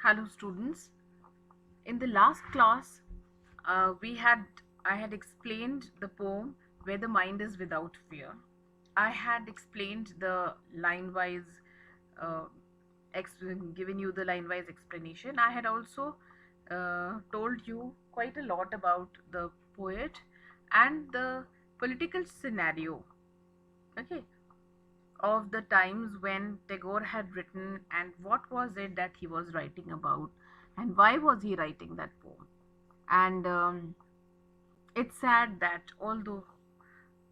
Hello students. In the last class, we had I had explained the poem Where the Mind is Without Fear. I had explained the line-wise, uh, given you the line-wise explanation. I had also told you quite a lot about the poet and the political scenario. Okay, of the times when Tagore had written and what was it that he was writing about and why was he writing that poem. And it's sad that although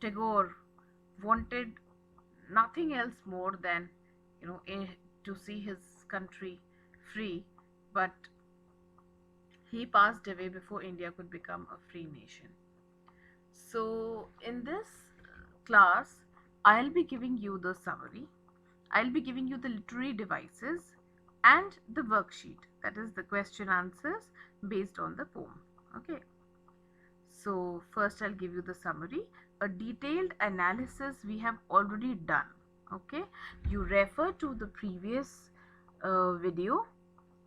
Tagore wanted nothing else more than, to see his country free, but he passed away before India could become a free nation. So, in this class, I'll be giving you the summary. I'll be giving you the literary devices and the worksheet, that is the question answers based on the poem. Okay. So, first I'll give you the summary. A detailed analysis we have already done. Okay. You refer to the previous video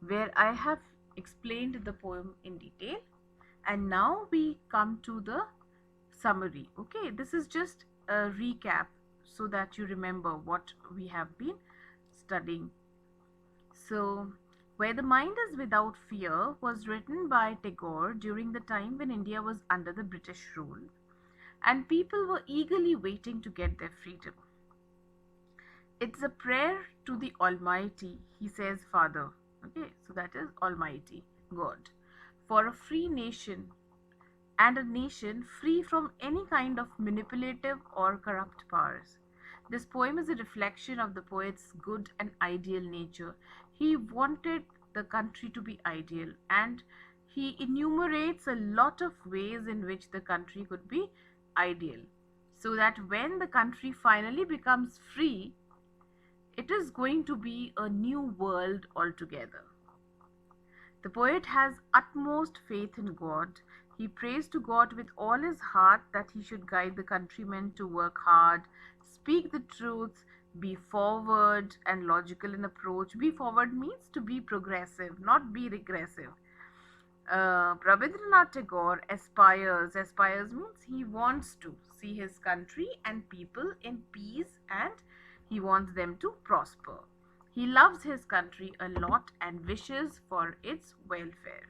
where I have explained the poem in detail, and now we come to the summary. Okay, this is just a recap so that you remember what we have been studying. So, Where the Mind is Without Fear was written by Tagore during the time when India was under the British rule and people were eagerly waiting to get their freedom. It's a prayer to the Almighty, he says, Father. Okay, so that is Almighty God, for a free nation, and a nation free from any kind of manipulative or corrupt powers. This poem is a reflection of the poet's good and ideal nature. He wanted the country to be ideal, and he enumerates a lot of ways in which the country could be ideal, so that when the country finally becomes free, it is going to be a new world altogether. The poet has utmost faith in God. He prays to God with all his heart that he should guide the countrymen to work hard, speak the truth, be forward and logical in approach. Be forward means to be progressive, not be regressive. Rabindranath Tagore aspires. Aspires means he wants to see his country and people in peace and he wants them to prosper. He loves his country a lot and wishes for its welfare.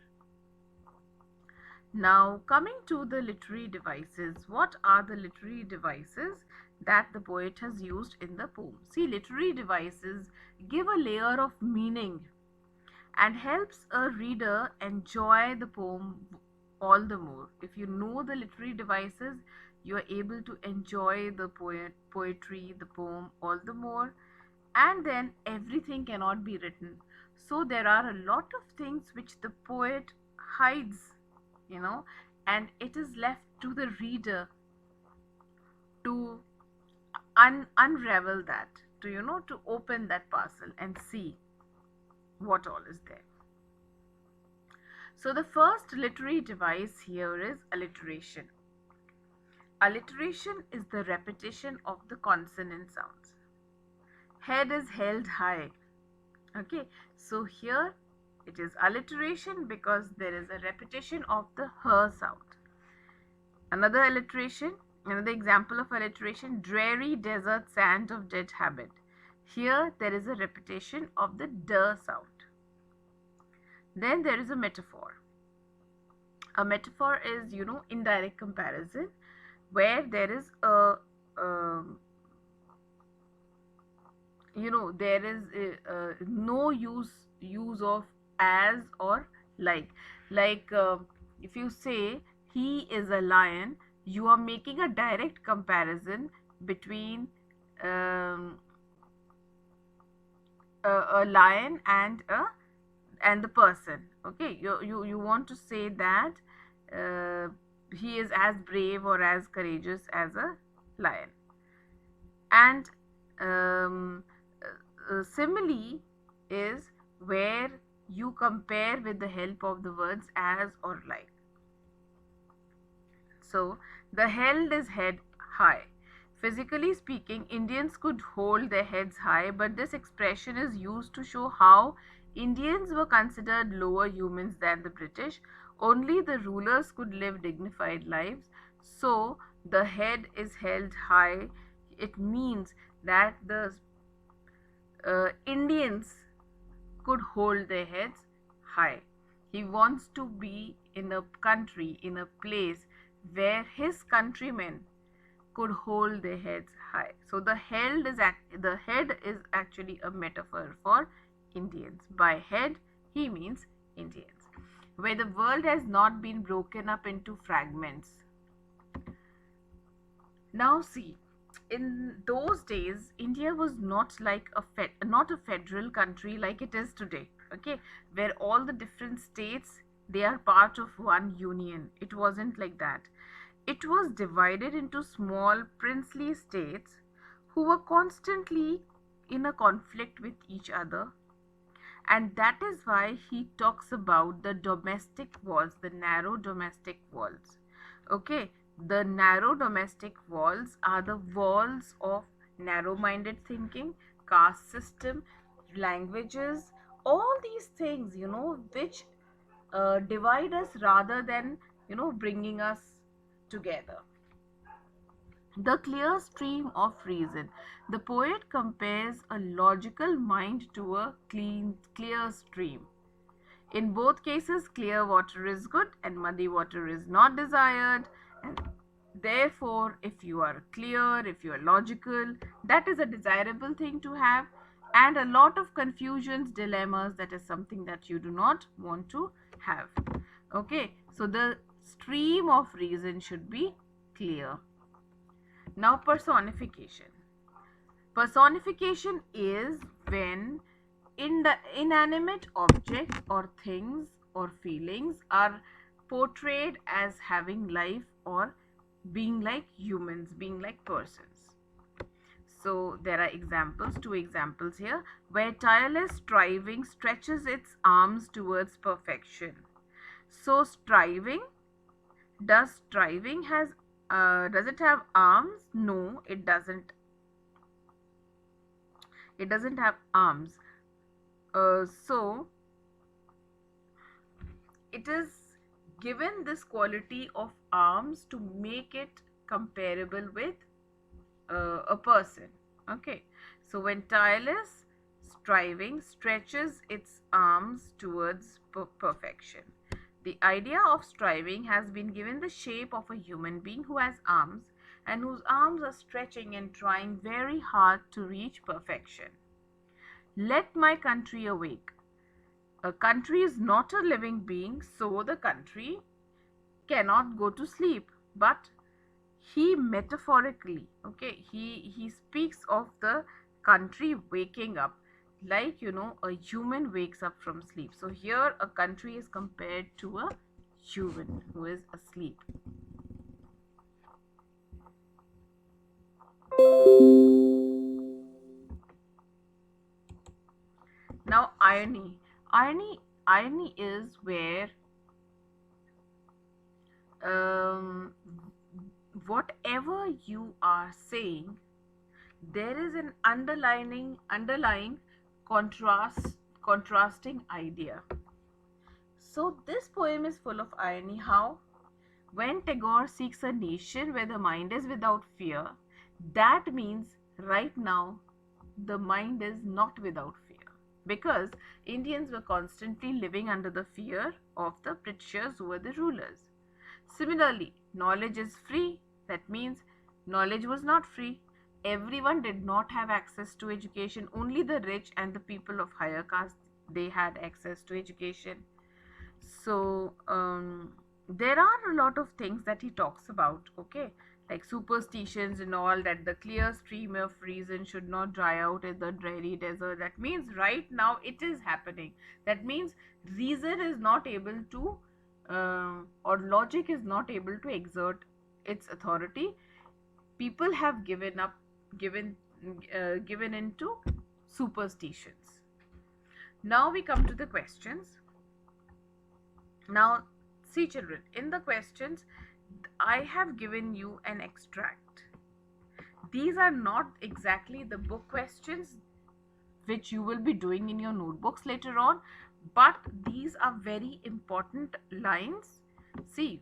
Now, coming to the literary devices, what are the literary devices that the poet has used in the poem? See, literary devices give a layer of meaning and helps a reader enjoy the poem all the more. If you know the literary devices, you are able to enjoy the poetry, the poem all the more, and then everything cannot be written. So there are a lot of things which the poet hides, you know, and it is left to the reader to unravel that, to to open that parcel and see what all is there. So the first literary device here is alliteration. Alliteration is the repetition of the consonant sounds. Head is held high. Okay, so here it is alliteration because there is a repetition of the her sound. Another alliteration, another example of alliteration, dreary desert sand of dead habit. Here there is a repetition of the d sound. Then there is a metaphor. A metaphor is, indirect comparison where there is um, there is no use of as or like if you say he is a lion, you are making a direct comparison between um, a lion and the person. Okay, you want to say that uh, he is as brave or as courageous as a lion. And simile is where you compare with the help of the words as or like. So the held is head high. Physically speaking, Indians could hold their heads high, but this expression is used to show how Indians were considered lower humans than the British. Only the rulers could live dignified lives. So the head is held high. It means that the Indians could hold their heads high. He wants to be in a country, in a place where his countrymen could hold their heads high. So the head is actually a metaphor for Indians. By head, he means Indians. Where the world has not been broken up into fragments. Now see, in those days, India was not like not a federal country like it is today. Okay, where all the different states, they are part of one union. It wasn't like that. It was divided into small princely states who were constantly in a conflict with each other, and that is why he talks about the domestic walls, the narrow domestic walls. Okay, the narrow domestic walls are the walls of narrow minded thinking, caste system, languages, all these things, which divide us rather than, bringing us together. The clear stream of reason. The poet compares a logical mind to a clear stream. In both cases, clear water is good and muddy water is not desired. And therefore, if you are clear, if you are logical, that is a desirable thing to have. And a lot of confusions, dilemmas, that is something that you do not want to have. Okay, so the stream of reason should be clear. Now, personification. Personification is when inanimate objects or things or feelings are portrayed as having life or being like humans, being like persons. So there are examples, two examples here, where tireless striving stretches its arms towards perfection. So striving, does it have arms? No, it doesn't. It doesn't have arms. So it is given this quality of arms to make it comparable with a person. Okay, so when tireless striving stretches its arms towards perfection, the idea of striving has been given the shape of a human being who has arms and whose arms are stretching and trying very hard to reach perfection. Let my country awake. A country is not a living being, so the country cannot go to sleep. But he metaphorically, okay, he speaks of the country waking up, like a human wakes up from sleep. So here a country is compared to a human who is asleep. Now irony is where um, whatever you are saying, there is an underlying contrasting idea. So this poem is full of irony. How? When Tagore seeks a nation where the mind is without fear, that means right now the mind is not without fear, because Indians were constantly living under the fear of the Britishers who were the rulers. Similarly, knowledge is free. That means knowledge was not free. Everyone did not have access to education. Only the rich and the people of higher caste, they had access to education. So there are a lot of things that he talks about. Okay, like superstitions and all, that the clear stream of reason should not dry out in the dreary desert. That means right now it is happening. That means reason is not able to or logic is not able to exert its authority. People have given into superstitions. Now we come to the questions. Now see children, in the questions I have given you an extract. These are not exactly the book questions which you will be doing in your notebooks later on, but these are very important lines. See,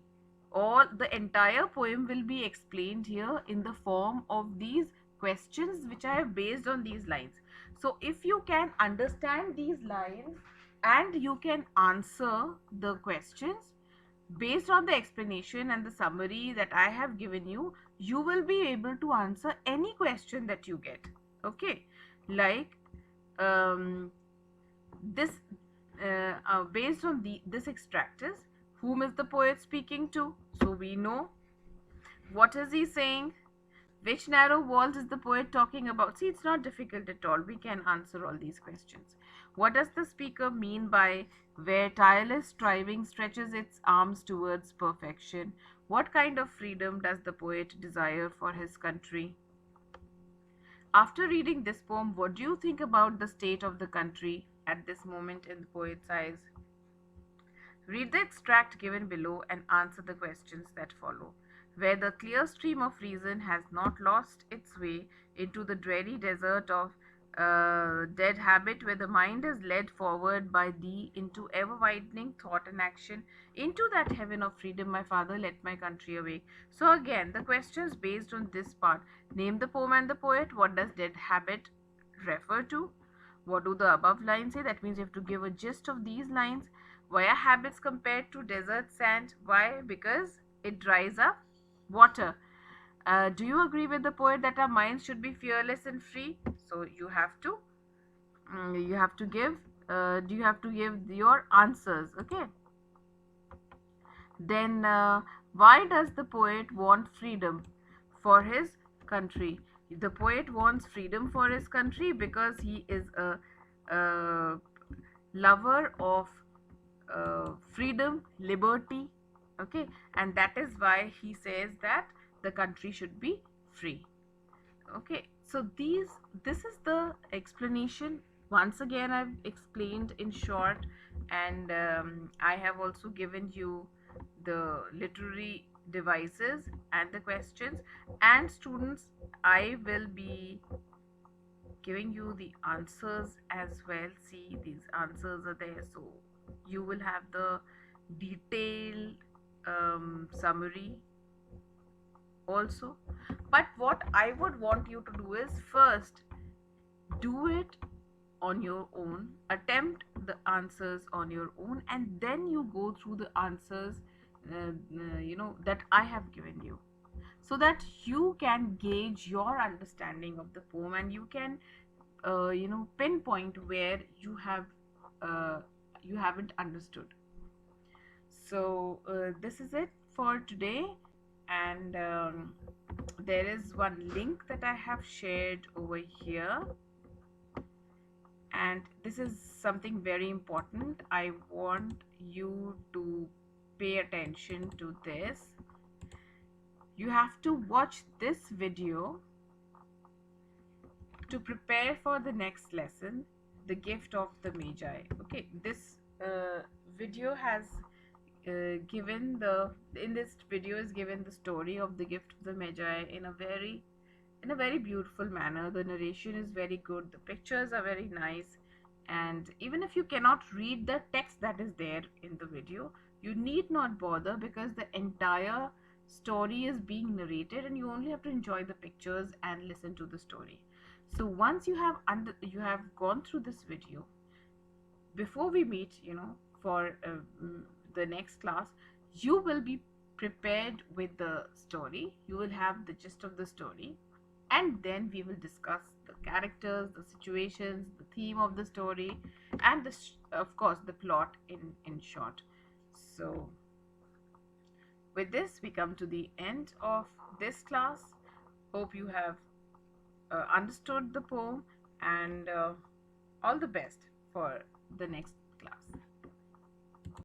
all the entire poem will be explained here in the form of these questions which I have based on these lines. So if you can understand these lines and you can answer the questions based on the explanation and the summary that I have given you, you will be able to answer any question that you get. Okay, like um, this based on this extract is, whom is the poet speaking to? So we know what is he saying. Which narrow walls is the poet talking about? See, it's not difficult at all. We can answer all these questions. What does the speaker mean by where tireless striving stretches its arms towards perfection? What kind of freedom does the poet desire for his country? After reading this poem, what do you think about the state of the country at this moment in the poet's eyes? Read the extract given below and answer the questions that follow. Where the clear stream of reason has not lost its way into the dreary desert of dead habit, where the mind is led forward by thee into ever widening thought and action, into that heaven of freedom, my father, let my country awake. So, again, the questions based on this part: name the poem and the poet. What does dead habit refer to? What do the above lines say? That means you have to give a gist of these lines. Why are habits compared to desert sand? Why? Because it dries up water. Do you agree with the poet that our minds should be fearless and free? So you have to give. You have to give your answers. Okay. Then why does the poet want freedom for his country? The poet wants freedom for his country because he is a lover of freedom, liberty, okay, and that is why he says that the country should be free. Okay, so this is the explanation. Once again, I've explained in short, and I have also given you the literary devices and the questions. And students, I will be giving you the answers as well. See, these answers are there, so you will have the detailed summary also. But what I would want you to do is, first do it on your own, attempt the answers on your own, and then you go through the answers that I have given you, so that you can gauge your understanding of the poem, and you can pinpoint where you haven't understood. So this is it for today, and there is one link that I have shared over here, and this is something very important. I want you to pay attention to this. You have to watch this video to prepare for the next lesson, the gift of the Magi. Okay, this video has given the in this video is given the story of the gift of the Magi in a very beautiful manner. The narration is very good, the pictures are very nice, and even if you cannot read the text that is there in the video, you need not bother, because the entire story is being narrated and you only have to enjoy the pictures and listen to the story. So once you have gone through this video, before we meet, for the next class, you will be prepared with the story. You will have the gist of the story, and then we will discuss the characters, the situations, the theme of the story, and of course the plot in short. So with this, we come to the end of this class. Hope you have understood the poem, and all the best for the next